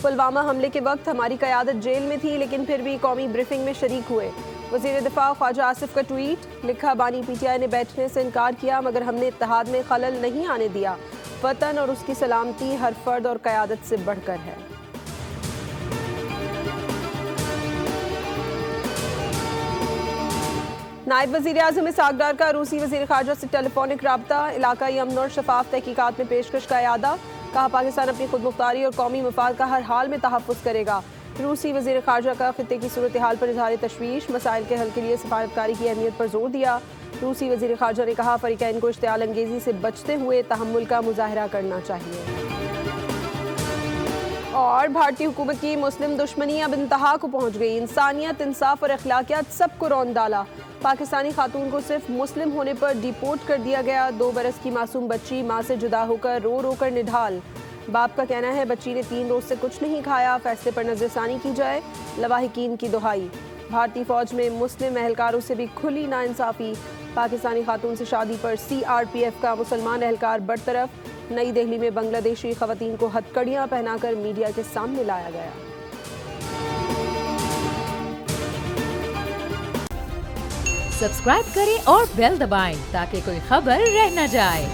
پلوامہ حملے کے وقت ہماری قیادت جیل میں تھی لیکن پھر بھی قومی بریفنگ میں شریک ہوئے۔ وزیر دفاع خواجہ آصف کا ٹویٹ، لکھا بانی پی ٹی آئی نے بیٹھنے سے انکار کیا مگر ہم نے اتحاد میں خلل نہیں آنے دیا۔ وطن اور اس کی سلامتی ہر فرد اور قیادت سے بڑھ کر ہے۔ نائب وزیر اعظم اسحاق ڈار کا روسی وزیر خارجہ سے ٹیلی فونک رابطہ، علاقائی امن اور شفاف تحقیقات میں پیشکش کا اعادہ، کہا پاکستان اپنی خود مختاری اور قومی مفاد کا ہر حال میں تحفظ کرے گا۔ روسی وزیر خارجہ کا خطے کی صورتحال پر اظہار تشویش، مسائل کے حل کے لیے سفارتکاری کی اہمیت پر زور دیا۔ روسی وزیر خارجہ نے کہا فریقین کو اشتعال انگیزی سے بچتے ہوئے تحمل کا مظاہرہ کرنا چاہیے۔ اور بھارتی حکومت کی مسلم دشمنی اب انتہا کو پہنچ گئی، انسانیت، انصاف اور اخلاقیات سب کو رون ڈالا۔ پاکستانی خاتون کو صرف مسلم ہونے پر ڈیپورٹ کر دیا گیا، 2 برس کی معصوم بچی ماں سے جدا ہو کر رو رو کر نڈھال۔ باپ کا کہنا ہے بچی نے 3 روز سے کچھ نہیں کھایا، فیصلے پر نظر ثانی کی جائے، لواحقین کی دہائی۔ بھارتی فوج میں مسلم اہلکاروں سے بھی کھلی ناانصافی، پاکستانی خاتون سے شادی پر CRPF کا مسلمان اہلکار برطرف۔ نئی دہلی میں بنگلہ دیشی خواتین کو ہتھکڑیاں پہنا کر میڈیا کے سامنے لایا گیا۔ سبسکرائب کریں اور بیل دبائیں تاکہ کوئی خبر رہ نہ جائے۔